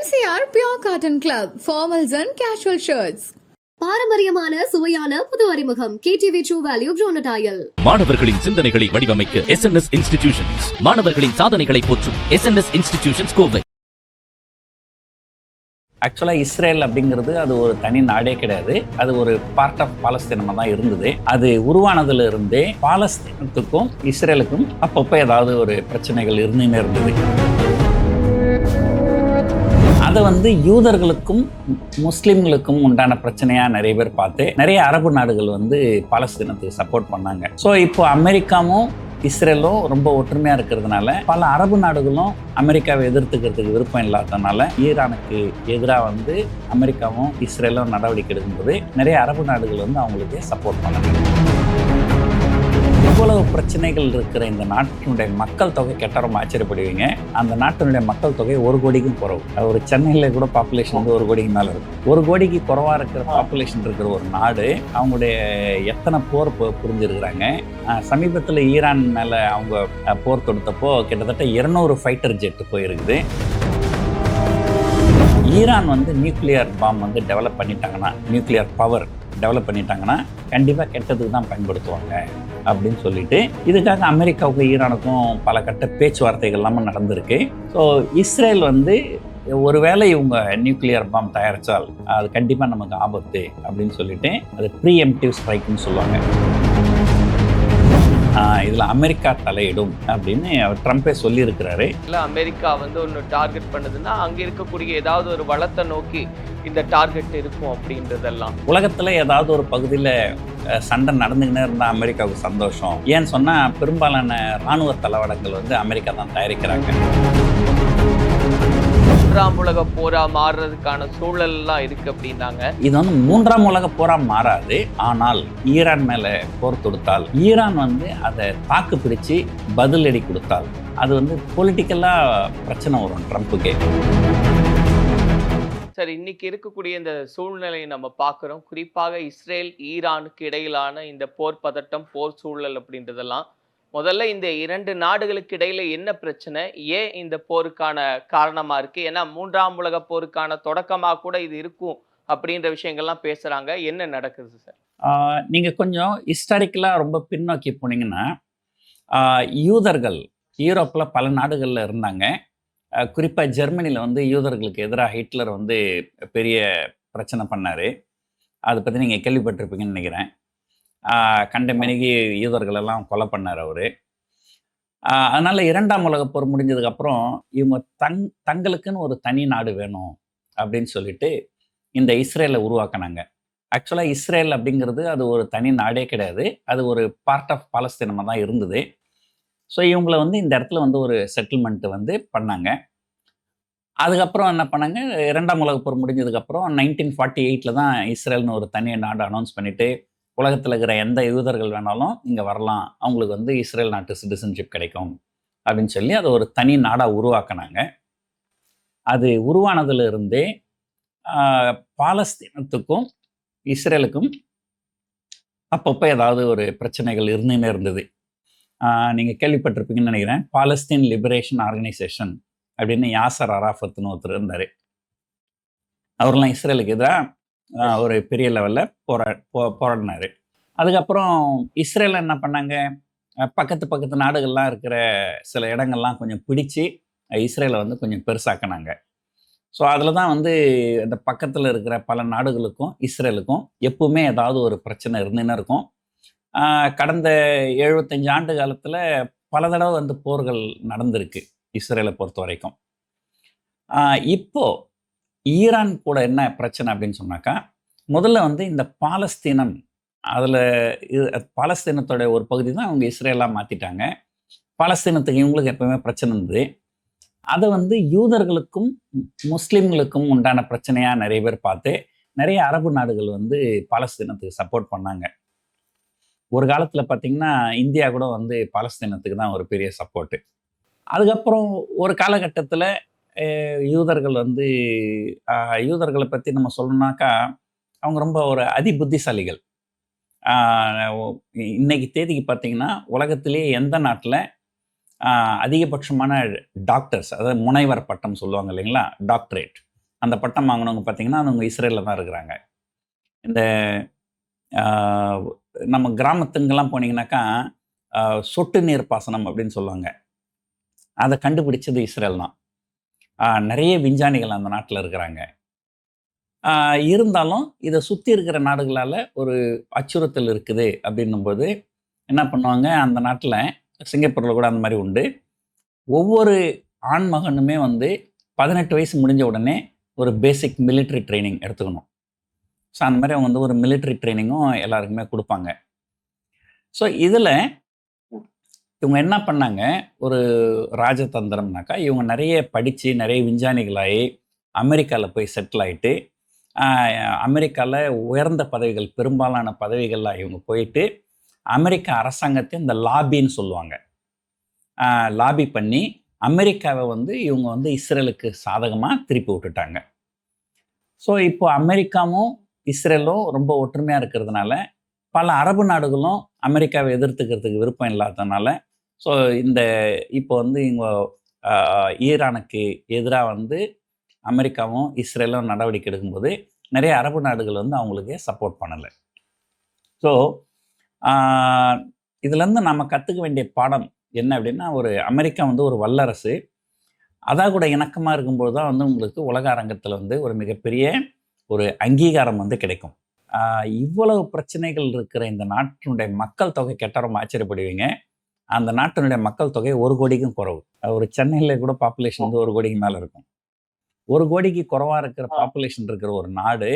MCR Pure Cotton Club, formals and casual shirts. பாரம்பரியமான சுவையான புது அறிமுகம் KTV True Value Bronatile. மாணவர்களின் சிந்தனைகளை வடிவமைக்க SNS Institutions. மாணவர்களின் சாதனைகளை போற்றும் SNS Institutions கோவை. ஆக்சுவலாக இஸ்ரேல் அப்படிங்கிறது அது ஒரு தனி நாடே கிடையாது. அது ஒரு பார்ட் ஆஃப் பாலஸ்தீனமாக தான் இருந்தது. அது உருவானதுல இருந்தே பாலஸ்தீனத்துக்கும் இஸ்ரேலுக்கும் அப்பப்போ ஏதாவது ஒரு பிரச்சனைகள் இருந்துன்னு இருந்தது. அதை யூதர்களுக்கும் முஸ்லிம்களுக்கும் உண்டான பிரச்சனையாக நிறைய பேர் பார்த்து நிறைய அரபு நாடுகள் பாலஸ்தீனத்துக்கு சப்போர்ட் பண்ணாங்க. ஸோ இப்போ அமெரிக்காவும் இஸ்ரேலும் ரொம்ப ஒற்றுமையாக இருக்கிறதுனால பல அரபு நாடுகளும் அமெரிக்காவை எதிர்த்துக்கிறதுக்கு விருப்பம் இல்லாததுனால ஈரானுக்கு எதிராக அமெரிக்காவும் இஸ்ரேலும் நடவடிக்கை எடுக்கும்போது நிறைய அரபு நாடுகள் அவங்களுக்கு சப்போர்ட் பண்ணாங்க. இவ்வளவு பிரச்சனைகள் இருக்கிற இந்த நாட்டினுடைய மக்கள் தொகை கேட்டால் ரொம்ப ஆச்சரியப்படுவீங்க. அந்த நாட்டினுடைய மக்கள் தொகை 1 கோடிக்கும் குறவு. ஒரு சென்னையில் கூட பாப்புலேஷன் 1 கோடிக்கு மேலே இருக்கும். 1 கோடிக்கு குறைவாக இருக்கிற பாப்புலேஷன் இருக்கிற ஒரு நாடு அவங்களுடைய எத்தனை போர் புரிஞ்சிருக்கிறாங்க. சமீபத்தில் ஈரான் மேலே அவங்க போர் தொடுத்தப்போ கிட்டத்தட்ட 200 ஃபைட்டர் ஜெட் போயிருக்குது. ஈரான் நியூக்ளியர் பாம் டெவலப் பண்ணிட்டாங்கன்னா, நியூக்ளியர் பவர் டெவலப் பண்ணிட்டாங்கன்னா கண்டிப்பாக கெட்டதுக்கு தான் பயன்படுத்துவாங்க அப்படின்னு சொல்லிட்டு இதுக்காக அமெரிக்காவுக்கும் ஈரானுக்கும் பல கட்ட பேச்சுவார்த்தைகள் எல்லாமே நடந்திருக்கு. ஸோ இஸ்ரேல் ஒருவேளை இவங்க நியூக்ளியர் பாம் தயாரித்தால் அது கண்டிப்பாக நமக்கு ஆபத்து அப்படின்னு சொல்லிட்டு அது ப்ரீஎம்ப்டிவ் ஸ்ட்ரைக்குன்னு சொல்லுவாங்க. இதில் அமெரிக்கா தலையிடும் அப்படின்னு அவர் ட்ரம்பே சொல்லியிருக்கிறாரு. இல்லை, அமெரிக்கா ஒன்று டார்கெட் பண்ணுதுன்னா அங்கே இருக்கக்கூடிய ஏதாவது ஒரு வளத்தை நோக்கி இந்த டார்கெட் இருக்கும் அப்படின்றதெல்லாம். உலகத்தில் ஏதாவது ஒரு பகுதியில் சண்டை நடந்துக்கினே இருந்தால் அமெரிக்காவுக்கு சந்தோஷம். ஏன்னு சொன்னால் பெரும்பாலான இராணுவ தளவாடங்கள் அமெரிக்கா தான் தயாரிக்கிறாங்க. 3ஆம் உலக போரா மாறுறதுக்கான சூழல்லாம் இருக்கு அப்படின்னாங்க. இது 3ஆம் உலக போரா மாறாது. ஆனால் ஈரான் மேல போர் தொடுத்தால், ஈரான் அதை தாக்கு பிடிச்சு பதிலடி கொடுத்தால் அது பொலிட்டிக்கலா பிரச்சனை வரும் ட்ரம்புக்கே. சரி, இன்னைக்கு இருக்கக்கூடிய இந்த சூழ்நிலையை நம்ம பார்க்குறோம். குறிப்பாக இஸ்ரேல் ஈரானுக்கு இடையிலான இந்த போர் பதட்டம், போர் சூழல் அப்படின்றதெல்லாம் முதல்ல இந்த 2 நாடுகளுக்கு இடையில என்ன பிரச்சனை, ஏன் இந்த போருக்கான காரணமா இருக்கு? ஏன்னா 3ஆம் உலக போருக்கான தொடக்கமா கூட இது இருக்கும் அப்படின்ற விஷயங்கள்லாம் பேசுறாங்க. என்ன நடக்குது சார்? நீங்க கொஞ்சம் ஹிஸ்டாரிக்கலா ரொம்ப பின்னோக்கி போனீங்கன்னா, யூதர்கள் யூரோப்பில் பல நாடுகளில் இருந்தாங்க. குறிப்பாக ஜெர்மனியில் யூதர்களுக்கு எதிராக ஹிட்லர் பெரிய பிரச்சனை பண்ணார். அதை பற்றி நீங்கள் கேள்விப்பட்டிருப்பீங்கன்னு நினைக்கிறேன். கண்டமேனிக்கு யூதர்கள் எல்லாம் கொலை பண்ணார் அவர். அதனால் 2ஆம் உலகப் போர் முடிஞ்சதுக்கப்புறம் இவங்க தங்களுக்குன்னு ஒரு தனி நாடு வேணும் அப்படின்னு சொல்லிட்டு இந்த இஸ்ரேலை உருவாக்கினாங்க. ஆக்சுவலாக இஸ்ரேல் அப்படிங்கிறது அது ஒரு தனி நாடே கிடையாது. அது ஒரு பார்ட் ஆஃப் பாலஸ்தீனமாக தான் இருந்தது. ஸோ இவங்களை இந்த இடத்துல ஒரு செட்டில்மெண்ட்டு பண்ணாங்க. அதுக்கப்புறம் என்ன பண்ணாங்க, 2ஆம் உலகப் போர் முடிஞ்சதுக்கப்புறம் 1948 தான் இஸ்ரேல்னு ஒரு தனி நாடு அனௌன்ஸ் பண்ணிவிட்டு உலகத்தில் இருக்கிற எந்த யூதர்கள் வேணாலும் இங்கே வரலாம், அவங்களுக்கு இஸ்ரேல் நாட்டு சிட்டிசன்ஷிப் கிடைக்கும் அப்படின்னு சொல்லி அதை ஒரு தனி நாடாக உருவாக்கினாங்க. அது உருவானதுல இருந்தே பாலஸ்தீனத்துக்கும் இஸ்ரேலுக்கும் அப்பப்போ ஏதாவது ஒரு பிரச்சனைகள் இருந்துன்னு இருந்தது. நீங்கள் கேள்விப்பட்டிருப்பீங்கன்னு நினைக்கிறேன். பாலஸ்தீன் லிபரேஷன் ஆர்கனைசேஷன் அப்படின்னு யாசர் அராஃபத்னு ஒருத்தர் இருந்தார். அவரெல்லாம் இஸ்ரேலுக்கு எதிராக ஒரு பெரிய லெவலில் போராடினார். அதுக்கப்புறம் இஸ்ரேலில் என்ன பண்ணாங்க, பக்கத்து நாடுகள்லாம் இருக்கிற சில இடங்கள்லாம் கொஞ்சம் பிடிச்சி இஸ்ரேலை கொஞ்சம் பெருசாக்கினாங்க. ஸோ அதில் தான் இந்த பக்கத்தில் இருக்கிற பல நாடுகளுக்கும் இஸ்ரேலுக்கும் எப்பவுமே ஏதாவது ஒரு பிரச்சனை இருந்துன்னு இருக்கும். கடந்த 75 ஆண்டு காலத்தில் பல தடவை போர்கள் நடந்திருக்கு இஸ்ரேலை பொறுத்த வரைக்கும். இப்போது ஈரான் கூட என்ன பிரச்சனை அப்படின்னு சொன்னாக்கா, முதல்ல இந்த பாலஸ்தீனம், அதில் பாலஸ்தீனத்தோட ஒரு பகுதி தான் அவங்க இஸ்ரேலாக மாற்றிட்டாங்க. பாலஸ்தீனத்துக்கு இவங்களுக்கு எப்பவுமே பிரச்சனை இருந்தது. அதை யூதர்களுக்கும் முஸ்லீம்களுக்கும் உண்டான பிரச்சனையாக நிறைய பேர் பார்த்து நிறைய அரபு நாடுகள் பாலஸ்தீனத்துக்கு சப்போர்ட் பண்ணாங்க. ஒரு காலத்தில் பார்த்திங்கன்னா இந்தியா கூட பாலஸ்தீனத்துக்கு தான் ஒரு பெரிய சப்போர்ட்டு. அதுக்கப்புறம் ஒரு காலகட்டத்தில் யூதர்களை பற்றி நம்ம சொல்லணும்னாக்கா அவங்க ரொம்ப ஒரு அதிபுத்திசாலிகள். இன்னைக்கு தேதிக்கு பார்த்தீங்கன்னா உலகத்திலேயே எந்த நாட்டில் அதிகபட்சமான டாக்டர்ஸ், அதாவது முனைவர் பட்டம் சொல்லுவாங்க இல்லைங்களா, டாக்டரேட், அந்த பட்டம் வாங்கினவங்க பார்த்தீங்கன்னா அவங்க இஸ்ரேலில் தான் இருக்கிறாங்க. இந்த நம்ம கிராமத்துங்கெல்லாம் போனீங்கன்னாக்கா சொட்டு நீர் பாசனம் அப்படின்னு சொல்லுவாங்க. அதை கண்டுபிடிச்சது இஸ்ரேல் தான். நிறைய விஞ்ஞானிகள் அந்த நாட்டில் இருக்கிறாங்க. இருந்தாலும் இதை சுற்றி இருக்கிற நாடுகளால் ஒரு அச்சுறுத்தல் இருக்குது அப்படின்னும்போது என்ன பண்ணுவாங்க, அந்த நாட்டில் சிங்கப்பூரில் கூட அந்த மாதிரி உண்டு. ஒவ்வொரு ஆண் மகனுமே 18 வயசு முடிஞ்ச உடனே ஒரு பேசிக் மிலிட்ரி ட்ரைனிங் எடுத்துக்கணும். ஸோ அந்த மாதிரி அவங்க ஒரு மிலிட்ரி ட்ரைனிங்கும் எல்லாருக்குமே கொடுப்பாங்க. ஸோ இதில் இவங்க என்ன பண்ணாங்க, ஒரு ராஜதந்திரம்னாக்கா இவங்க நிறைய படித்து நிறைய விஞ்ஞானிகளாகி அமெரிக்காவில் போய் செட்டில் ஆகிட்டு அமெரிக்காவில் உயர்ந்த பதவிகள் பெரும்பாலான பதவிகளில் இவங்க போயிட்டு அமெரிக்க அரசாங்கத்தை இந்த லாபின்னு சொல்லுவாங்க, லாபி பண்ணி அமெரிக்காவை இவங்க இஸ்ரேலுக்கு சாதகமாக திருப்பி விட்டுட்டாங்க. ஸோ இப்போ அமெரிக்காவும் இஸ்ரேலும் ரொம்ப ஒற்றுமையாக இருக்கிறதுனால பல அரபு நாடுகளும் அமெரிக்காவை எதிர்த்துக்கிறதுக்கு விருப்பம் இல்லாததுனால ஸோ இந்த இப்போ இவங்க ஈரானுக்கு எதிராக அமெரிக்காவும் இஸ்ரேலும் நடவடிக்கை எடுக்கும்போது நிறைய அரபு நாடுகள் அவங்களுக்கு சப்போர்ட் பண்ணலை. ஸோ இதுலேருந்து நம்ம கற்றுக்க வேண்டிய பாடம் என்ன அப்படின்னா, ஒரு அமெரிக்கா ஒரு வல்லரசு, அதான் கூட இணக்கமாக இருக்கும்போது தான் உங்களுக்கு உலக அரங்கத்தில் ஒரு மிகப்பெரிய ஒரு அங்கீகாரம் கிடைக்கும். இவ்வளவு பிரச்சனைகள் இருக்கிற இந்த நாட்டினுடைய மக்கள் தொகை கேட்டால் ரொம்ப ஆச்சரியப்படுவீங்க. அந்த நாட்டினுடைய மக்கள் தொகை 1 கோடிக்கும் குறைவு. ஒரு சென்னையில் கூட பாப்புலேஷன் 1 கோடிக்கு மேலே இருக்கும். 1 கோடிக்கு குறைவாக இருக்கிற பாப்புலேஷன் இருக்கிற ஒரு நாடு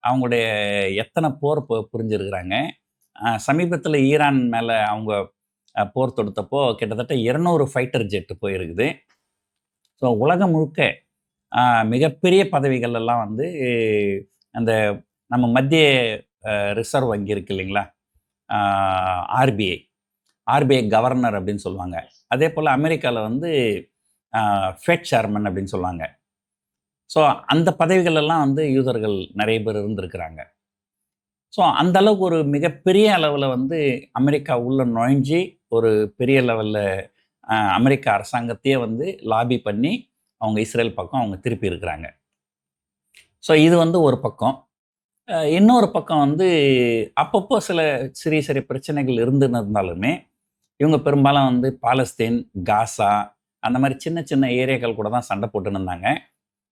அவங்களுடைய எத்தனை போர் புரிஞ்சிருக்கிறாங்க. சமீபத்தில் ஈரான் மேலே அவங்க போர் தொடுத்தப்போ கிட்டத்தட்ட 200 ஃபைட்டர் ஜெட்டு போயிருக்குது. ஸோ உலகம் முழுக்க மிகப்பெரிய பதவிகள் எல்லாம் அந்த நம்ம மத்திய ரிசர்வ் வங்கி இருக்கு இல்லைங்களா, ஆர்பிஐ கவர்னர் அப்படின்னு சொல்லுவாங்க. அதே போல் அமெரிக்காவில் ஃபெட் சேர்மன் அப்படின்னு சொல்லுவாங்க. ஸோ அந்த பதவிகள் எல்லாம் யூதர்கள் நிறைய பேர் இருந்திருக்கிறாங்க. ஸோ அந்த அளவுக்கு ஒரு மிகப்பெரிய அளவில் அமெரிக்கா உள்ள நுழைஞ்சி ஒரு பெரிய லெவலில் அமெரிக்க அரசாங்கத்தையே லாபி பண்ணி அவங்க இஸ்ரேல் பக்கம் அவங்க திருப்பி இருக்கிறாங்க. ஸோ இது ஒரு பக்கம். இன்னொரு பக்கம் அப்பப்போ சில சிறிய பிரச்சனைகள் இருந்தாலுமே இவங்க பெரும்பாலும் பாலஸ்தீன், காசா அந்த மாதிரி சின்ன சின்ன ஏரியாக்கள் கூட தான் சண்டை போட்டுன்னு இருந்தாங்க.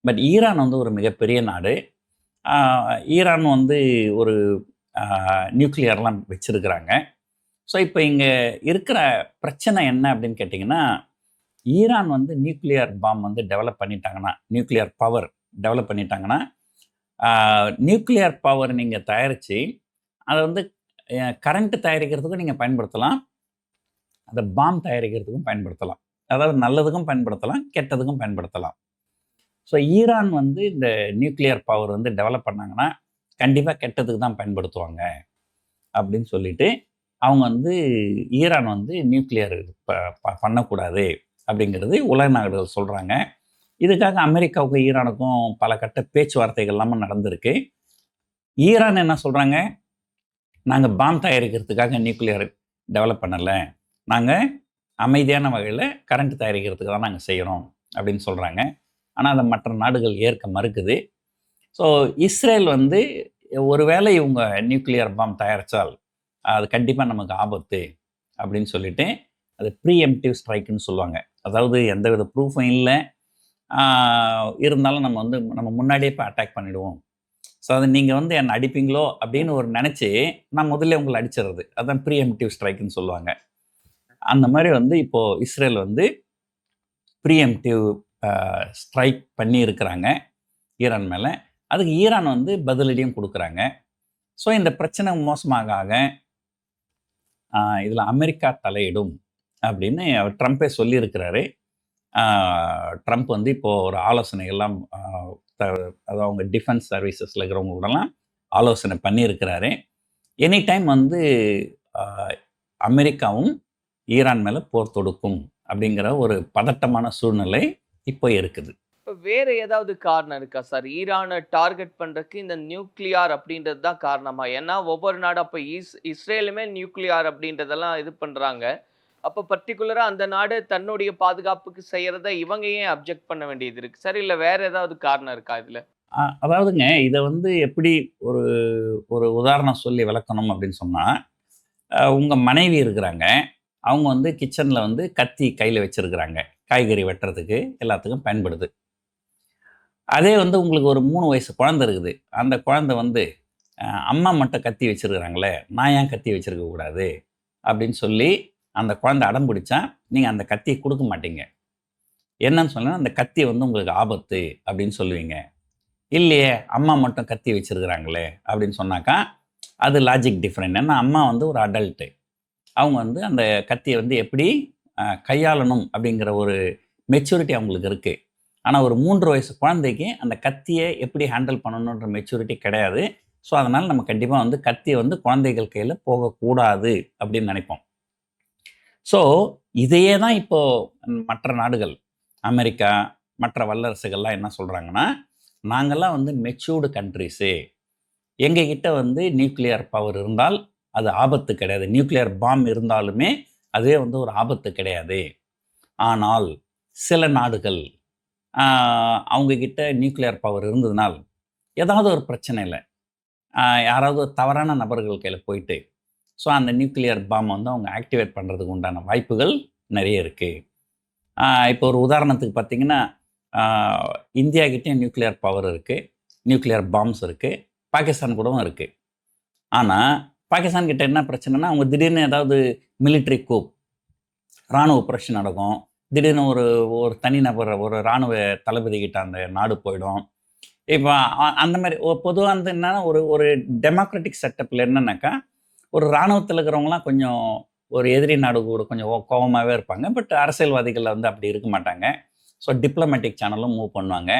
பட் ஈரான் ஒரு மிகப்பெரிய நாடு. ஈரான் ஒரு நியூக்ளியர்லாம் வச்சுருக்கிறாங்க. ஸோ இப்போ இங்கே இருக்கிற பிரச்சனை என்ன அப்படின்னு கேட்டிங்கன்னா, ஈரான் நியூக்ளியர் பாம் டெவலப் பண்ணிட்டாங்கன்னா, நியூக்ளியர் பவர் டெவலப் பண்ணிட்டாங்கன்னா, நியூக்ளியர் பவர் நீங்கள் தயாரித்து அதை கரண்ட்டு தயாரிக்கிறதுக்கும் நீங்கள் பயன்படுத்தலாம், அதை பாம் தயாரிக்கிறதுக்கும் பயன்படுத்தலாம். அதாவது நல்லதுக்கும் பயன்படுத்தலாம், கெட்டதுக்கும் பயன்படுத்தலாம். ஸோ ஈரான் இந்த நியூக்ளியர் பவர் டெவலப் பண்ணாங்கன்னா கண்டிப்பாக கெட்டதுக்கு தான் பயன்படுத்துவாங்க அப்படின்னு சொல்லிட்டு அவங்க ஈரான் நியூக்ளியர் பண்ணக்கூடாது அப்படிங்கிறது உலக நாடுகள் சொல்கிறாங்க. இதுக்காக அமெரிக்காவுக்கும் ஈரானுக்கும் பல கட்ட பேச்சுவார்த்தைகள் எல்லாமே நடந்திருக்கு. ஈரான் என்ன சொல்கிறாங்க, நாங்கள் பாம் தயாரிக்கிறதுக்காக நியூக்ளியர் டெவலப் பண்ணலை, நாங்கள் அமைதியான வகையில் கரண்ட் தயாரிக்கிறதுக்கு தான் நாங்கள் செய்கிறோம் அப்படின்னு சொல்கிறாங்க. ஆனால் அதை மற்ற நாடுகள் ஏற்க மறுக்குது. ஸோ இஸ்ரேல் ஒருவேளை இவங்க நியூக்ளியர் பாம் தயாரித்தால் அது கண்டிப்பாக நமக்கு ஆபத்து அப்படின்னு சொல்லிட்டு அது ப்ரீஎம்ப்டிவ் ஸ்ட்ரைக்குன்னு சொல்லுவாங்க. அதாவது எந்தவித ப்ரூஃபும் இல்லை, இருந்தாலும் நம்ம முன்னாடியே இப்போ அட்டாக் பண்ணிவிடுவோம். ஸோ அது நீங்கள் என்னை அடிப்பீங்களோ அப்படின்னு ஒரு நினச்சி நான் முதல்ல உங்களை அடிச்சிடுறது, அதுதான் ப்ரீஎம்ப்டிவ் ஸ்ட்ரைக்குன்னு சொல்லுவாங்க. அந்த மாதிரி இப்போது இஸ்ரேல் ப்ரீஎம்ப்டிவ் ஸ்ட்ரைக் பண்ணி இருக்கிறாங்க ஈரான் மேலே. அதுக்கு ஈரான் பதிலடியும் கொடுக்குறாங்க. ஸோ இந்த பிரச்சனை மோசமாக இதில் அமெரிக்கா தலையிடும் அப்படின்னு அவர் ட்ரம்ப்பே சொல்லியிருக்கிறாரு. ட்ரம்ப் இப்போது ஒரு ஆலோசனைகள்லாம் அதாவது அவங்க டிஃபென்ஸ் சர்வீசஸில் இருக்கிறவங்க கூடலாம் ஆலோசனை பண்ணியிருக்கிறாரு. எனி டைம் அமெரிக்காவும் ஈரான் மேலே போர் தொடுக்கும் அப்படிங்கிற ஒரு பதட்டமான சூழ்நிலை இப்போ இருக்குது. இப்போ வேற ஏதாவது காரணம் இருக்கா சார்? ஈரானை டார்கெட் பண்றதுக்கு இந்த நியூக்ளியார் அப்படின்றது தான் காரணமா? ஏன்னா ஒவ்வொரு நாடும் அப்போ இஸ்ரேலுமே நியூக்ளியார் அப்படின்றதெல்லாம் இது பண்றாங்க. அப்ப பர்ட்டிகுலரா அந்த நாடு தன்னுடைய பாதுகாப்புக்கு செய்யறத இவங்க ஏன் அப்ஜெக்ட் பண்ண வேண்டியது இருக்கு சார்? இல்ல வேற ஏதாவது காரணம் இருக்கா இதுல? அதாவதுங்க இதை வந்து எப்படி ஒரு ஒரு உதாரணம் சொல்லி விளக்கணும் அப்படின்னு சொன்னால், உங்கள் மனைவி இருக்கிறாங்க. அவங்க வந்து கிச்சனில் வந்து கத்தி கையில் வச்சுருக்கிறாங்க. காய்கறி வெட்டுறதுக்கு எல்லாத்துக்கும் பயன்படுது. அதே வந்து உங்களுக்கு ஒரு 3 வயசு குழந்தை இருக்குது. அந்த குழந்தை வந்து அம்மா மட்டும் கத்தி வச்சுருக்கிறாங்களே, நான் ஏன் கத்தி வச்சுருக்கக்கூடாது அப்படின்னு சொல்லி அந்த குழந்தை அடம் பிடிச்சா, நீங்கள் அந்த கத்தியை கொடுக்க மாட்டீங்க. என்னன்னு சொன்னால், அந்த கத்தி வந்து உங்களுக்கு ஆபத்து அப்படின்னு சொல்லுவீங்க. இல்லையே, அம்மா மட்டும் கத்தி வச்சுருக்கிறாங்களே அப்படின்னு சொன்னாக்கா, அது லாஜிக் டிஃப்ரெண்ட். ஏன்னா அம்மா வந்து ஒரு அடல்ட்டு. அவங்க வந்து அந்த கத்தியை வந்து எப்படி கையாளணும் அப்படிங்கிற ஒரு மெச்சூரிட்டி அவங்களுக்கு இருக்குது. ஆனால் ஒரு 3 வயசு குழந்தைக்கு அந்த கத்தியை எப்படி ஹேண்டில் பண்ணணுன்ற மெச்சூரிட்டி கிடையாது. ஸோ அதனால் நம்ம கண்டிப்பாக வந்து கத்தியை வந்து குழந்தைகள் கையில் போகக்கூடாது அப்படின்னு நினைப்போம். ஸோ இதையே தான் இப்போது மற்ற நாடுகள், அமெரிக்கா, மற்ற வல்லரசுகள்லாம் என்ன சொல்கிறாங்கன்னா, நாங்கள்லாம் வந்து மெச்சூர்டு கண்ட்ரிஸு, எங்ககிட்ட வந்து நியூக்ளியர் பவர் இருந்தால் அது ஆபத்து கிடையாது. நியூக்ளியர் பாம் இருந்தாலுமே அதுவே வந்து ஒரு ஆபத்து கிடையாது. ஆனால் சில நாடுகள் அவங்கக்கிட்ட நியூக்ளியர் பவர் இருந்ததுனால் ஏதாவது ஒரு பிரச்சனையில் யாராவது ஒரு தவறான நபர்கள் கையில் போயிட்டு, ஸோ அந்த நியூக்ளியர் பாம் வந்து அவங்க ஆக்டிவேட் பண்ணுறதுக்கு உண்டான வாய்ப்புகள் நிறைய இருக்குது. இப்போ ஒரு உதாரணத்துக்கு பார்த்திங்கன்னா, இந்தியா கிட்டே நியூக்ளியர் பவர் இருக்குது, நியூக்ளியர் பாம்ஸ் இருக்குது, பாகிஸ்தான் கூடவும் இருக்குது. ஆனால் பாகிஸ்தான் கிட்ட என்ன பிரச்சனைனா, அவங்க திடீர்னு ஏதாவது மிலிட்ரி கூப், இராணுவ புரட்சி நடக்கும். திடீர்னு ஒரு தனிநபர், ஒரு இராணுவ தளபதி கிட்ட அந்த நாடு போயிடும். இப்போ அந்த மாதிரி பொதுவாக வந்து என்னன்னா, ஒரு டெமோக்ராட்டிக் செட்டப்பில் என்னன்னாக்கா, ஒரு இராணுவத்தில் இருக்கிறவங்களாம் கொஞ்சம் ஒரு எதிரி நாடு கூட கொஞ்சம் கோபமாகவே இருப்பாங்க. பட் அரசியல்வாதிகள் வந்து அப்படி இருக்க மாட்டாங்க. ஸோ டிப்ளமேட்டிக் சேனலும் மூவ் பண்ணுவாங்க.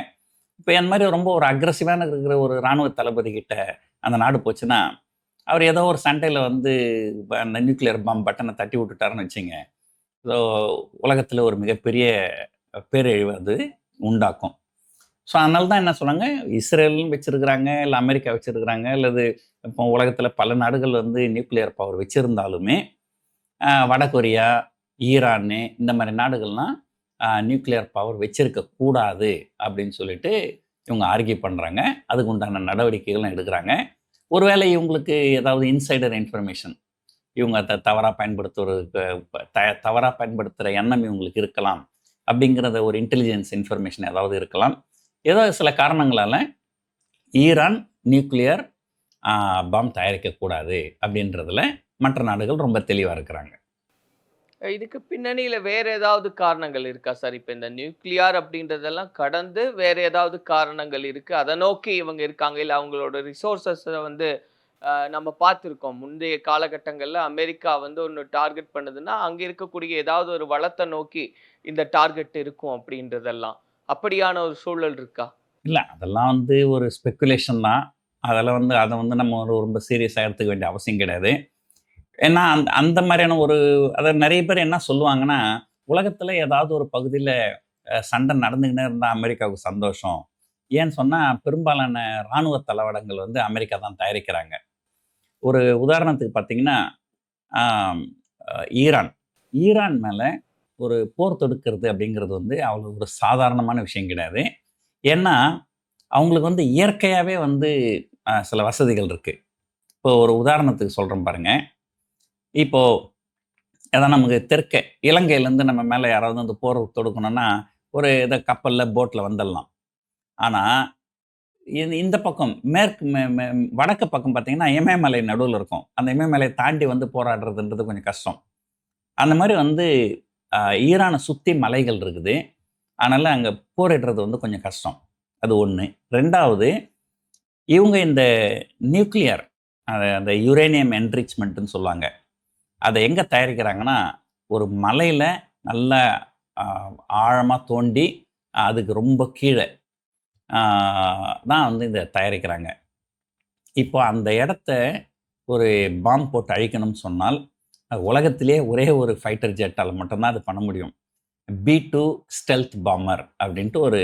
இப்போ இந்த மாதிரி ரொம்ப ஒரு அக்ரெசிவான இருக்கிற ஒரு இராணுவ தளபதி கிட்ட அந்த நாடு போச்சுன்னா, அவர் ஏதோ ஒரு சண்டையில் வந்து அந்த நியூக்ளியர் பாம் பட்டனை தட்டி விட்டுட்டாருன்னு வச்சுங்க, ஸோ உலகத்தில் ஒரு மிகப்பெரிய பேரழிவு அது உண்டாக்கும். ஸோ அதனால தான் என்ன சொல்கிறாங்க, இஸ்ரேலும் வச்சுருக்கிறாங்க, இல்லை அமெரிக்கா வச்சுருக்கிறாங்க, அல்லது இப்போ உலகத்தில் பல நாடுகள் வந்து நியூக்ளியர் பவர் வச்சுருந்தாலுமே, வடகொரியா, ஈரான் இந்த மாதிரி நாடுகள்லாம் நியூக்ளியர் பவர் வச்சிருக்கக்கூடாது அப்படின்னு சொல்லிட்டு இவங்க ஆர்கியூ பண்ணுறாங்க. அதுக்கு உண்டான நடவடிக்கைகளும் எடுக்கிறாங்க. ஒருவேளை இவங்களுக்கு ஏதாவது இன்சைடர் இன்ஃபர்மேஷன், இவங்க தவறாக பயன்படுத்துகிற எண்ணம் இவங்களுக்கு இருக்கலாம் அப்படிங்கிறத ஒரு இன்டெலிஜென்ஸ் இன்ஃபர்மேஷன் ஏதாவது இருக்கலாம். ஏதோ சில காரணங்களால் ஈரான் நியூக்ளியர் பாம் தயாரிக்கக்கூடாது அப்படின்றதுல மற்ற நாடுகள் ரொம்ப தெளிவாக இருக்கிறாங்க. இதுக்கு பின்னணியில வேற ஏதாவது காரணங்கள் இருக்கா சார்? இப்ப இந்த நியூக்ளியர் அப்படின்றதெல்லாம் கடந்து வேற ஏதாவது காரணங்கள் இருக்கு, அதை நோக்கி இவங்க இருக்காங்க, இல்ல அவங்களோட ரிசோர்சஸ் வந்து நம்ம பார்த்துருக்கோம் முந்தைய காலகட்டங்கள்ல அமெரிக்கா வந்து ஒன்று டார்கெட் பண்ணுதுன்னா அங்க இருக்கக்கூடிய ஏதாவது ஒரு வளத்தை நோக்கி இந்த டார்கெட் இருக்கும் அப்படின்றதெல்லாம், அப்படியான ஒரு சூழல் இருக்கா? இல்லை, அதெல்லாம் வந்து ஒரு ஸ்பெக்குலேஷன் தான். அதெல்லாம் வந்து அதை வந்து நம்ம ரொம்ப சீரியஸாக எடுத்துக்க வேண்டிய அவசியம் கிடையாது. ஏன்னா அந்த மாதிரியான அதாவது நிறைய பேர் என்ன சொல்லுவாங்கன்னா, உலகத்தில் ஏதாவது ஒரு பகுதியில் சண்டை நடந்துக்கிட்டே இருந்தால் அமெரிக்காவுக்கு சந்தோஷம். ஏன்னு சொன்னால், பெரும்பாலான இராணுவ தளவாடங்கள் வந்து அமெரிக்கா தான் தயாரிக்கிறாங்க. ஒரு உதாரணத்துக்கு பார்த்தீங்கன்னா, ஈரான் மேலே ஒரு போர் தொடுக்கிறது அப்படிங்கிறது வந்து அவ்வளோ ஒரு சாதாரணமான விஷயம் கிடையாது. ஏன்னா அவங்களுக்கு வந்து இயற்கையாகவே வந்து சில வசதிகள் இருக்குது. இப்போ ஒரு உதாரணத்துக்கு சொல்கிறேன் பாருங்கள். இப்போது அதான் நமக்கு தெற்க இலங்கையிலேருந்து நம்ம மேலே யாராவது வந்து போர் தொடுக்கணும்னா ஒரு இதை கப்பலில் போட்டில் வந்துடலாம். ஆனால் இந்த பக்கம் வடக்கு பக்கம் பார்த்திங்கன்னா இமயமலை நடுவில் இருக்கும். அந்த இமயமலையை தாண்டி வந்து போராடுறதுன்றது கொஞ்சம் கஷ்டம். அந்த மாதிரி வந்து ஈரானை சுற்றி மலைகள் இருக்குது. அதனால் அங்கே போரிடுறது வந்து கொஞ்சம் கஷ்டம். அது ஒன்று. ரெண்டாவது, இவங்க இந்த நியூக்ளியர் அந்த யுரேனியம் என்ரிச்மெண்ட்டுன்னு சொல்லுவாங்க, அதை எங்கே தயாரிக்கிறாங்கன்னா, ஒரு மலையில் நல்லா ஆழமாக தோண்டி அதுக்கு ரொம்ப கீழே தான் வந்து இதை தயாரிக்கிறாங்க. இப்போ அந்த இடத்த ஒரு பாம் போட்டு அழிக்கணும்னு சொன்னால், உலகத்திலே ஒரே ஒரு ஃபைட்டர் ஜெட்டால் மட்டும்தான் அது பண்ண முடியும். B-2 ஸ்டெல்த் பாமர் அப்படின்ட்டு ஒரு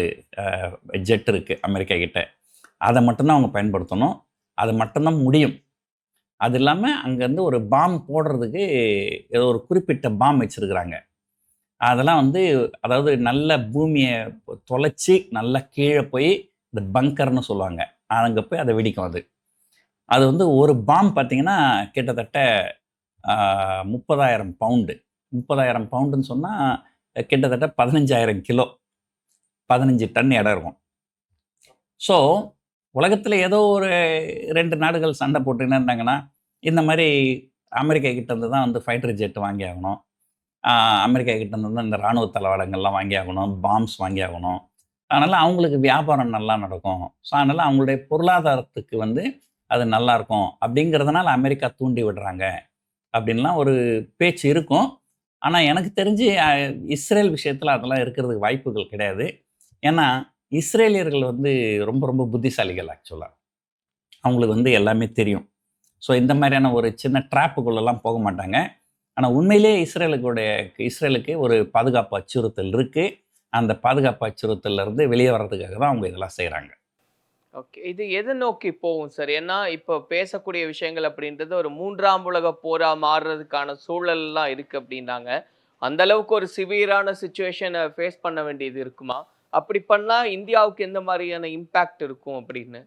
ஜெட் இருக்குது அமெரிக்கா கிட்ட. அதை மட்டும்தான் அவங்க பயன்படுத்தணும். அது மட்டும்தான் முடியும். அது இல்லாமல் அங்கேருந்து ஒரு பாம் போடுறதுக்கு ஏதோ ஒரு குறிப்பிட்ட பாம் வச்சுருக்குறாங்க. அதெல்லாம் வந்து அதாவது நல்ல பூமியை தொலைச்சி நல்லா கீழே போய் இந்த பங்கர்னு சொல்லுவாங்க. அங்கே போய் அதை வெடிக்கும். அது வந்து ஒரு பாம் பார்த்தீங்கன்னா கிட்டத்தட்ட 30,000 பவுண்டு. 30,000 பவுண்டுன்னு சொன்னால் கிட்டத்தட்ட 15,000 கிலோ, 15 டன் எடை இருக்கும். ஸோ உலகத்தில் ஏதோ ஒரு 2 நாடுகள் சண்டை போட்டுக்கின்னு இருந்தாங்கன்னா, இந்த மாதிரி அமெரிக்கா கிட்டேருந்து தான் வந்து ஃபைட்டர் ஜெட் வாங்கி ஆகணும், அமெரிக்கா கிட்டேருந்து தான் இந்த இராணுவ தளவாடங்கள்லாம் வாங்கி ஆகணும், பாம்ஸ் வாங்கி ஆகணும். அதனால் அவங்களுக்கு வியாபாரம் நல்லா நடக்கும். ஸோ அதனால் அவங்களுடைய பொருளாதாரத்துக்கு வந்து அது நல்லாயிருக்கும் அப்படிங்கிறதுனால அமெரிக்கா தூண்டி விடுறாங்க அப்படின்லாம் ஒரு பேச்சு இருக்கும். ஆனால் எனக்கு தெரிஞ்சு இஸ்ரேல் விஷயத்தில் அதெல்லாம் இருக்கிறதுக்கு வாய்ப்புகள் கிடையாது. ஏன்னா இஸ்ரேலியர்கள் வந்து ரொம்ப ரொம்ப புத்திசாலிகள் ஆக்சுவலாக. அவங்களுக்கு வந்து எல்லாமே தெரியும். ஸோ இந்த மாதிரியான ஒரு சின்ன ட்ராப்புக்குள்ளெல்லாம் போக மாட்டாங்க. ஆனால் உண்மையிலேயே இஸ்ரேலுக்கு ஒரு பாதுகாப்பு அச்சுறுத்தல் இருக்குது. அந்த பாதுகாப்பு அச்சுறுத்தல்லேருந்து வெளியே வர்றதுக்காக தான் அவங்க இதெல்லாம் செய்கிறாங்க. ஓகே. இது எதை நோக்கி போகும் சார்? ஏன்னா இப்போ பேசக்கூடிய விஷயங்கள் அப்படின்றது ஒரு 3ஆம் உலக போரா மாறுறதுக்கான சூழல்லாம் இருக்கு அப்படின்னாங்க. அந்த அளவுக்கு ஒரு சிவியரான சிச்சுவேஷனை ஃபேஸ் பண்ண வேண்டியது இருக்குமா? அப்படி பண்ணா இந்தியாவுக்கு எந்த மாதிரியான இம்பாக்ட் இருக்கும் அப்படின்னு?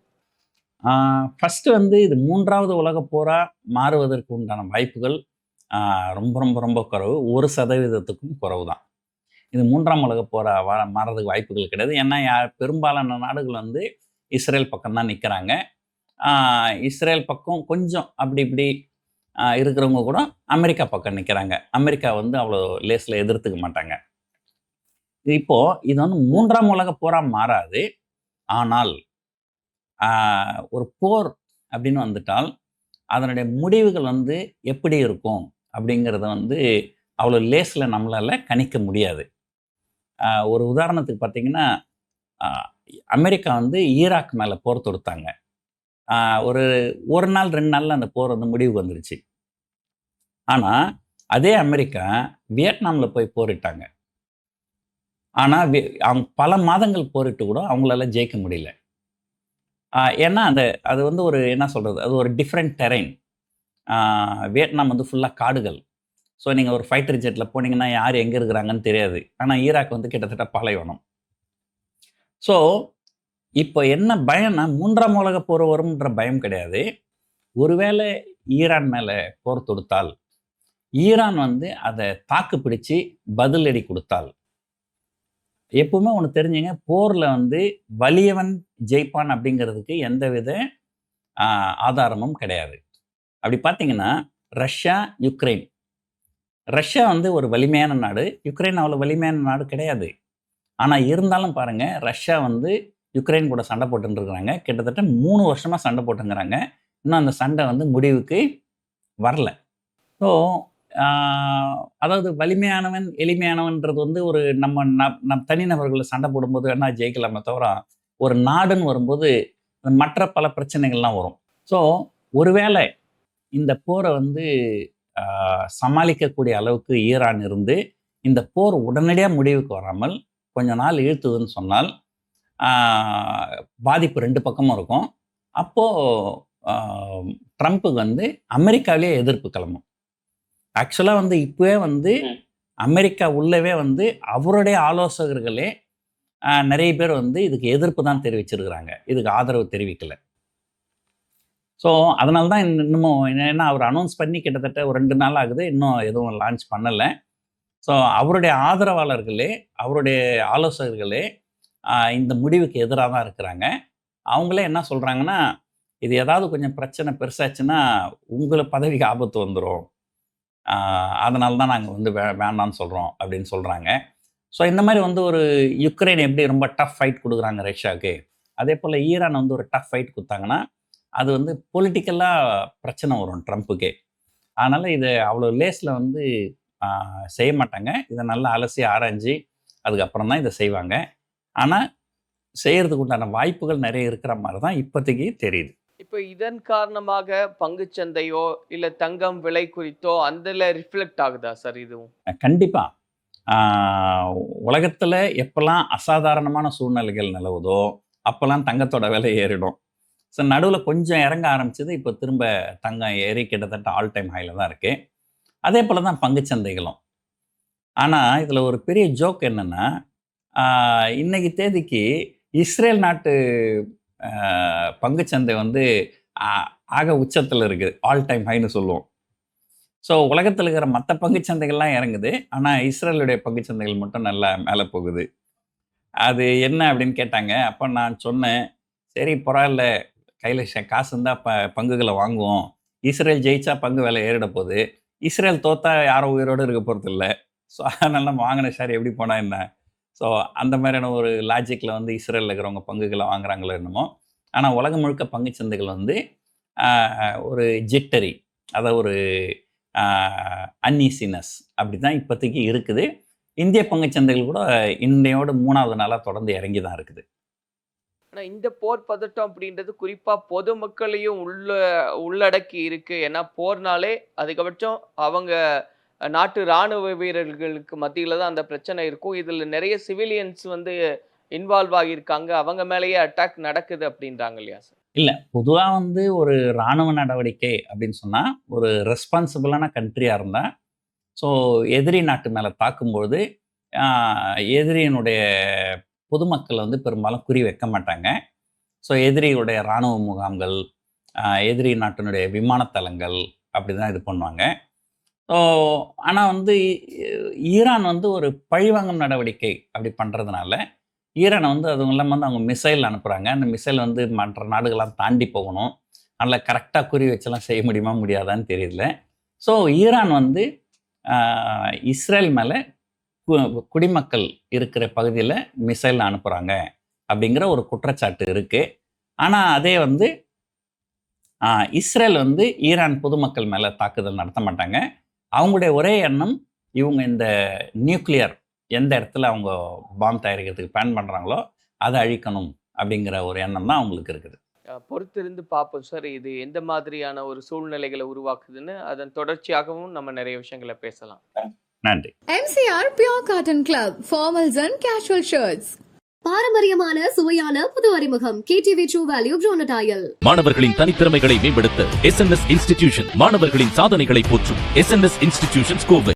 ஃபஸ்ட்டு வந்து இது 3வது உலகப் போரா மாறுவதற்கு உண்டான வாய்ப்புகள் ரொம்ப ரொம்ப ரொம்ப குறைவு. 1% குறைவு தான். இது 3ஆம் உலகப் போரா மாறுறதுக்கு வாய்ப்புகள் கிடையாது. ஏன்னா பெரும்பாலான நாடுகள் வந்து இஸ்ரேல் பக்கம் தான் நிற்கிறாங்க. இஸ்ரேல் பக்கம் கொஞ்சம் அப்படி இப்படி இருக்கிறவங்க கூட அமெரிக்கா பக்கம் நிற்கிறாங்க. அமெரிக்கா வந்து அவ்வளோ லேஸில் எதிர்த்துக்க மாட்டாங்க. இப்போது இது வந்து 3ஆம் உலகப் போரா மாறாது. ஆனால் ஒரு போர் அப்படின்னு வந்துட்டால் அதனுடைய முடிவுகள் வந்து எப்படி இருக்கும் அப்படிங்கிறத வந்து அவ்வளோ லேஸில் நம்மளால் கணிக்க முடியாது. ஒரு உதாரணத்துக்கு பார்த்தீங்கன்னா, அமெரிக்கா வந்து ஈராக் மேலே போர் தொடுத்தாங்க. ஒரு நாள் 2 நாளில் அந்த போர் வந்து முடிவுக்கு வந்துருச்சு. ஆனால் அதே அமெரிக்கா வியட்நாமில் போய் போரிட்டாங்க. ஆனால் அவங்க பல மாதங்கள் போரிட்டு கூட அவங்களால ஜெயிக்க முடியல. ஏன்னா அது வந்து ஒரு என்ன சொல்கிறது, அது ஒரு டிஃப்ரெண்ட் டெரைன். வியட்நாம் வந்து ஃபுல்லாக காடுகள். ஸோ நீங்கள் ஒரு ஃபைட்டர் ஜெட்டில் போனீங்கன்னா யார் எங்கே இருக்கிறாங்கன்னு தெரியாது. ஆனால் ஈராக் வந்து கிட்டத்தட்ட பாலைவனம். ஸோ இப்போ என்ன பயம்னா 3ஆம் உலகப் போர் வரும்ன்ற பயம் கிடையாது. ஒருவேளை ஈரான் மேலே போர் தொடுத்தால், ஈரான் வந்து அதை தாக்கு பிடிச்சி பதிலடி கொடுத்தால், எப்பவுமே ஒன்று தெரிஞ்சுங்க, போரில் வந்து வலியவன் ஜெயிப்பான் அப்படிங்கிறதுக்கு எந்தவித ஆதாரமும் கிடையாது. அப்படி பார்த்தீங்கன்னா ரஷ்யா, யுக்ரைன். ரஷ்யா வந்து ஒரு வலிமையான நாடு, யுக்ரைன் அவ்வளோ வலிமையான நாடு கிடையாது. ஆனால் இருந்தாலும் பாருங்கள், ரஷ்யா வந்து யுக்ரைன் கூட சண்டை போட்டுருக்குறாங்க. கிட்டத்தட்ட 3 வருஷமாக சண்டை போட்டுங்கிறாங்க. இன்னும் அந்த சண்டை வந்து முடிவுக்கு வரல. ஸோ அதாவது வலிமையானவன் எளிமையானவன்றது வந்து ஒரு நம்ம தனிநபர்களை சண்டை போடும்போது வேணா ஜெயிக்கலாமே தவிர, ஒரு நாடுன்னு வரும்போது மற்ற பல பிரச்சனைகள்லாம் வரும். ஸோ ஒருவேளை இந்த போரை வந்து சமாளிக்கக்கூடிய அளவுக்கு ஈரான் இருந்து இந்த போர் உடனடியாக முடிவுக்கு வராமல் கொஞ்ச நாள் இழுத்துதுன்னு சொன்னால் பாதிப்பு 2 பக்கமும் இருக்கும். அப்போது ட்ரம்ப்புக்கு வந்து அமெரிக்காவிலே எதிர்ப்பு கிளம்பும். ஆக்சுவலாக வந்து இப்போவே வந்து அமெரிக்கா உள்ளவே வந்து அவருடைய ஆலோசகர்களே நிறைய பேர் வந்து இதுக்கு எதிர்ப்பு தான் தெரிவிச்சிருக்கிறாங்க, இதுக்கு ஆதரவு தெரிவிக்கலை. ஸோ அதனால தான் இன்னமும் ஏன்னா அவர் அனௌன்ஸ் பண்ணி கிட்டத்தட்ட ஒரு 2 நாள் ஆகுது, இன்னும் எதுவும் லான்ச் பண்ணலை. ஸோ அவருடைய ஆதரவாளர்களே, அவருடைய ஆலோசகர்களே இந்த முடிவுக்கு எதிராக தான் இருக்கிறாங்க. அவங்களே என்ன சொல்கிறாங்கன்னா, இது ஏதாவது கொஞ்சம் பிரச்சனை பெருசாச்சுன்னா உங்களை பதவிக்கு ஆபத்து வந்துடும், அதனால தான் நாங்கள் வந்து வேண்டான்னு சொல்கிறோம் அப்படின்னு சொல்கிறாங்க. ஸோ இந்த மாதிரி வந்து ஒரு யுக்ரைன் எப்படி ரொம்ப டஃப் ஃபைட் கொடுக்குறாங்க ரஷ்யாவுக்கு, அதே போல் ஈரான் வந்து ஒரு டஃப் ஃபைட் கொடுத்தாங்கன்னா அது வந்து பொலிட்டிக்கலாக பிரச்சனை வரும் ட்ரம்ப்புக்கே. அதனால் இதை அவ்வளோ லேஸில் வந்து செய்ய மாட்டாங்க. இதை நல்லா அலசி ஆராய்ஞ்சு அதுக்கப்புறம் தான் இதை செய்வாங்க. ஆனால் செய்கிறதுக்கு உண்டான வாய்ப்புகள் நிறைய இருக்கிற மாதிரி தான் இப்போதைக்கு தெரியுது. இப்போ இதன் காரணமாக பங்குச்சந்தையோ இல்லை தங்கம் விலை குறித்தோ அதில் ரிஃப்ளெக்ட் ஆகுதா சார் இதுவும்? கண்டிப்பாக. உலகத்தில் எப்போல்லாம் அசாதாரணமான சூழ்நிலைகள் நிலவுதோ அப்போல்லாம் தங்கத்தோட விலை ஏறிடும். ஸோ நடுவில் கொஞ்சம் இறங்க ஆரம்பிச்சது, இப்போ திரும்ப தங்கம் ஏறி கிட்டத்தட்ட ஆல் டைம் ஹையில் தான் இருக்குது. அதே போல் தான் பங்குச்சந்தைகளும். ஆனால் இதில் ஒரு பெரிய ஜோக் என்னென்னா, இன்னைக்கு தேதிக்கு இஸ்ரேல் நாட்டு பங்குச்சந்தை வந்து ஆக உச்சத்தில் இருக்குது, ஆல் டைம் ஹைன்னு சொல்லுவோம். ஸோ உலகத்தில் இருக்கிற மற்ற பங்குச்சந்தைகள்லாம் இறங்குது, ஆனால் இஸ்ரேலுடைய பங்குச்சந்தைகள் மட்டும் நல்லா மேலே போகுது. அது என்ன அப்படின்னு கேட்டாங்க. அப்போ நான் சொன்னேன், சரி பரவாயில்ல, கையில் காசு இருந்தால் பங்குகளை வாங்குவோம். இஸ்ரேல் ஜெயிச்சா பங்கு விலை ஏறிட போகுது, இஸ்ரேல் தோத்தா யாரும் உயிரோடு இருக்க போகிறது இல்லை. ஸோ அதனால நம்ம வாங்கின ஷேர் எப்படி போனால் என்ன. ஸோ அந்த மாதிரியான ஒரு லாஜிக்கில் வந்து இஸ்ரேலில் இருக்கிறவங்க பங்குகளை வாங்குறாங்களோ என்னமோ. ஆனால் உலகம் முழுக்க பங்குச்சந்தைகள் வந்து ஒரு ஜிட்டரி, அதை ஒரு அன்ஈசினஸ் அப்படி தான் இப்போதைக்கு இருக்குது. இந்திய பங்குச்சந்தைகள் கூட இன்றையோட 3வது நாளாக தொடர்ந்து இறங்கி தான் இருக்குது. ஆனால் இந்த போர் பதட்டம் அப்படின்றது குறிப்பாக பொதுமக்களையும் உள்ளடக்கி இருக்கு. ஏன்னா போர்னாலே அதிகபட்சம் அவங்க நாட்டு இராணுவ வீரர்களுக்கு மத்தியில் தான் அந்த பிரச்சனை இருக்கும். இதில் நிறைய சிவிலியன்ஸ் வந்து இன்வால்வ் ஆகியிருக்காங்க, அவங்க மேலேயே அட்டாக் நடக்குது அப்படின்றாங்க இல்லையா சார்? இல்லை, பொதுவாக வந்து ஒரு இராணுவ நடவடிக்கை அப்படின்னு சொன்னால் ஒரு ரெஸ்பான்சிபிளான கண்ட்ரியாக இருந்தால், ஸோ எதிரி நாட்டு மேலே தாக்கும்போது எதிரியினுடைய பொதுமக்கள் வந்து பெரும்பாலும் குறி வைக்க மாட்டாங்க. ஸோ எதிரியுடைய இராணுவ முகாம்கள், எதிரி நாட்டினுடைய விமானத்தளங்கள் அப்படி தான் இது பண்ணுவாங்க. ஸோ ஆனால் வந்து ஈரான் வந்து ஒரு பழிவாங்கும் நடவடிக்கை அப்படி பண்ணுறதுனால ஈரானை வந்து அதுவும் இல்லாமல் வந்து அவங்க மிசைல் அனுப்புகிறாங்க. அந்த மிசைல் வந்து மற்ற நாடுகள்லாம் தாண்டி போகணும். அதில் கரெக்டாக குறி வச்செல்லாம் செய்ய முடியுமா முடியாதான்னு தெரியல. ஸோ ஈரான் வந்து இஸ்ரேல் மேலே குடிமக்கள் இருக்கிற பகுதியில் மிசைல் அனுப்புகிறாங்க அப்படிங்கிற ஒரு குற்றச்சாட்டு இருக்குது. ஆனால் அதே வந்து இஸ்ரேல் வந்து ஈரான் பொதுமக்கள் மேலே தாக்குதல் நடத்த மாட்டாங்க. அவங்களுடைய ஒரே எண்ணம், இவங்க இந்த நியூக்ளியர் எந்த இடத்துல அவங்க பாம் தயாரிக்கிறதுக்கு பிளான் பண்ணுறாங்களோ அதை அழிக்கணும் அப்படிங்கிற ஒரு எண்ணம் தான் அவங்களுக்கு இருக்குது. பொறுத்திருந்து பார்ப்போம் சார், இது எந்த மாதிரியான ஒரு சூழ்நிலைகளை உருவாக்குதுன்னு. அதன் தொடர்ச்சியாகவும் நம்ம நிறைய விஷயங்களை பேசலாம். நன்றி. MCR Pure Cotton Club, formals and casual shirts. பாரம்பரியமான சுவையான புது அறிமுகம் KTV True Value Bronatile. மாணவர்களின் தனித்திறமைகளை மேம்படுத்த SNS இன்ஸ்டிடியூஷன் மாணவர்களின் சாதனைகளை போற்றும் SNS இன்ஸ்டிடியூஷன்ஸ் கோவை.